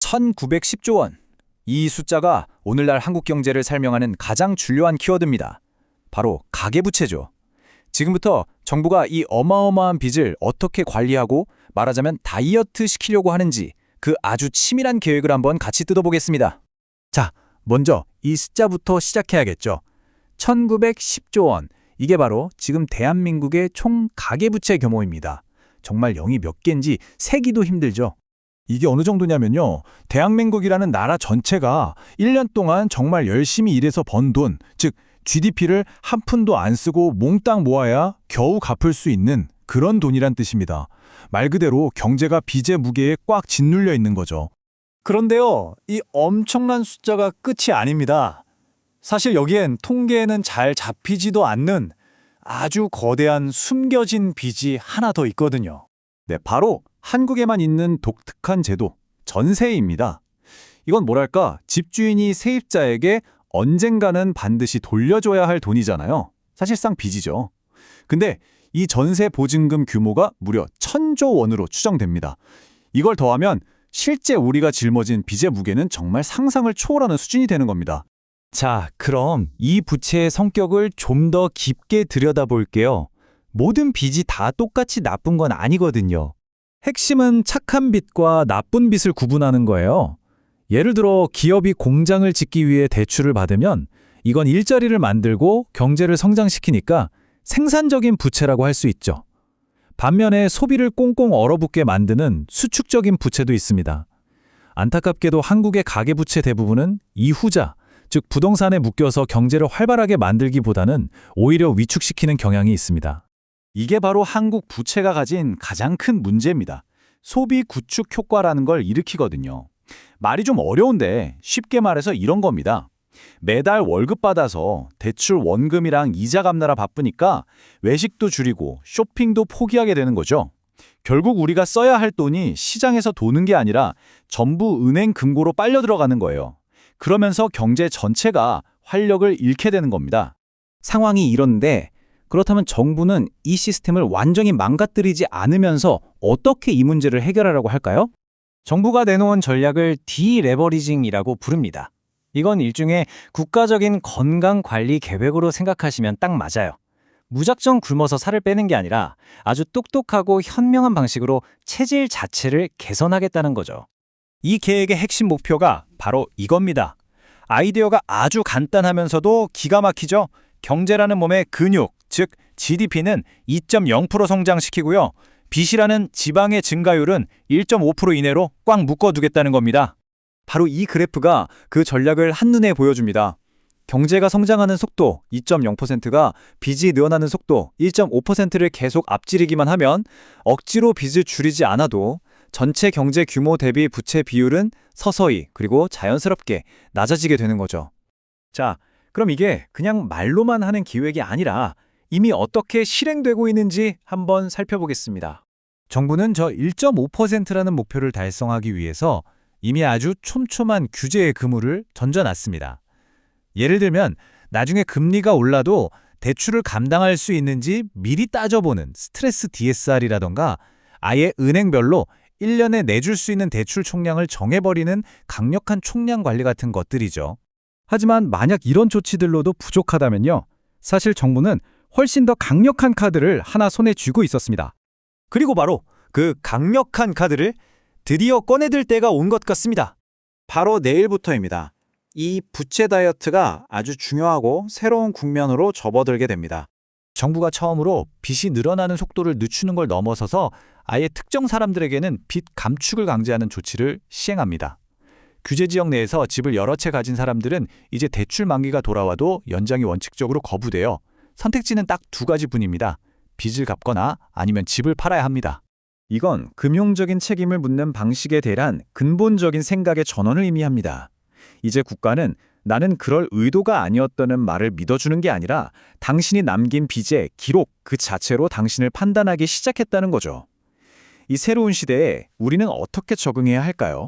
1910조 원. 이 숫자가 오늘날 한국 경제를 설명하는 가장 중요한 키워드입니다. 바로 가계부채죠. 지금부터 정부가 이 어마어마한 빚을 어떻게 관리하고 말하자면 다이어트 시키려고 하는지 그 아주 치밀한 계획을 한번 같이 뜯어보겠습니다. 자, 먼저 이 숫자부터 시작해야겠죠. 1910조 원. 이게 바로 지금 대한민국의 총 가계부채 규모입니다. 정말 0이 몇 개인지 세기도 힘들죠. 이게 어느 정도냐면요. 대한민국이라는 나라 전체가 1년 동안 정말 열심히 일해서 번 돈, 즉 GDP를 한 푼도 안 쓰고 몽땅 모아야 겨우 갚을 수 있는 그런 돈이란 뜻입니다. 말 그대로 경제가 빚의 무게에 꽉 짓눌려 있는 거죠. 그런데요, 이 엄청난 숫자가 끝이 아닙니다. 사실 여기엔 통계에는 잘 잡히지도 않는 아주 거대한 숨겨진 빚이 하나 더 있거든요. 네, 바로 한국에만 있는 독특한 제도, 전세입니다. 이건 뭐랄까, 집주인이 세입자에게 언젠가는 반드시 돌려줘야 할 돈이잖아요. 사실상 빚이죠. 근데 이 전세 보증금 규모가 무려 1,000조 원으로 추정됩니다. 이걸 더하면 실제 우리가 짊어진 빚의 무게는 정말 상상을 초월하는 수준이 되는 겁니다. 자, 그럼 이 부채의 성격을 좀 더 깊게 들여다볼게요. 모든 빚이 다 똑같이 나쁜 건 아니거든요. 핵심은 착한 빚과 나쁜 빚을 구분하는 거예요. 예를 들어 기업이 공장을 짓기 위해 대출을 받으면 이건 일자리를 만들고 경제를 성장시키니까 생산적인 부채라고 할 수 있죠. 반면에 소비를 꽁꽁 얼어붙게 만드는 수축적인 부채도 있습니다. 안타깝게도 한국의 가계부채 대부분은 이후자, 즉 부동산에 묶여서 경제를 활발하게 만들기보다는 오히려 위축시키는 경향이 있습니다. 이게 바로 한국 부채가 가진 가장 큰 문제입니다. 소비 구축 효과라는 걸 일으키거든요. 말이 좀 어려운데 쉽게 말해서 이런 겁니다. 매달 월급 받아서 대출 원금이랑 이자 갚느라 바쁘니까 외식도 줄이고 쇼핑도 포기하게 되는 거죠. 결국 우리가 써야 할 돈이 시장에서 도는 게 아니라 전부 은행 금고로 빨려 들어가는 거예요. 그러면서 경제 전체가 활력을 잃게 되는 겁니다. 상황이 이런데 그렇다면 정부는 이 시스템을 완전히 망가뜨리지 않으면서 어떻게 이 문제를 해결하려고 할까요? 정부가 내놓은 전략을 디레버리징이라고 부릅니다. 이건 일종의 국가적인 건강관리 계획으로 생각하시면 딱 맞아요. 무작정 굶어서 살을 빼는 게 아니라 아주 똑똑하고 현명한 방식으로 체질 자체를 개선하겠다는 거죠. 이 계획의 핵심 목표가 바로 이겁니다. 아이디어가 아주 간단하면서도 기가 막히죠. 경제라는 몸의 근육, 즉 GDP는 2.0% 성장시키고요. 빚이라는 지방의 증가율은 1.5% 이내로 꽉 묶어두겠다는 겁니다. 바로 이 그래프가 그 전략을 한눈에 보여줍니다. 경제가 성장하는 속도 2.0%가 빚이 늘어나는 속도 1.5%를 계속 앞지르기만 하면 억지로 빚을 줄이지 않아도 전체 경제 규모 대비 부채 비율은 서서히 그리고 자연스럽게 낮아지게 되는 거죠. 자, 그럼 이게 그냥 말로만 하는 기획이 아니라 이미 어떻게 실행되고 있는지 한번 살펴보겠습니다. 정부는 저 1.5%라는 목표를 달성하기 위해서 이미 아주 촘촘한 규제의 그물을 던져놨습니다. 예를 들면 나중에 금리가 올라도 대출을 감당할 수 있는지 미리 따져보는 스트레스 DSR이라던가 아예 은행별로 1년에 내줄 수 있는 대출 총량을 정해버리는 강력한 총량 관리 같은 것들이죠. 하지만 만약 이런 조치들로도 부족하다면요. 사실 정부는 훨씬 더 강력한 카드를 하나 손에 쥐고 있었습니다. 그리고 바로 그 강력한 카드를 드디어 꺼내들 때가 온 것 같습니다. 바로 내일부터입니다. 이 부채 다이어트가 아주 중요하고 새로운 국면으로 접어들게 됩니다. 정부가 처음으로 빚이 늘어나는 속도를 늦추는 걸 넘어서서 아예 특정 사람들에게는 빚 감축을 강제하는 조치를 시행합니다. 규제 지역 내에서 집을 여러 채 가진 사람들은 이제 대출 만기가 돌아와도 연장이 원칙적으로 거부되어 선택지는 딱 두 가지뿐입니다. 빚을 갚거나 아니면 집을 팔아야 합니다. 이건 금융적인 책임을 묻는 방식에 대한 근본적인 생각의 전환을 의미합니다. 이제 국가는 나는 그럴 의도가 아니었다는 말을 믿어주는 게 아니라 당신이 남긴 빚의 기록 그 자체로 당신을 판단하기 시작했다는 거죠. 이 새로운 시대에 우리는 어떻게 적응해야 할까요?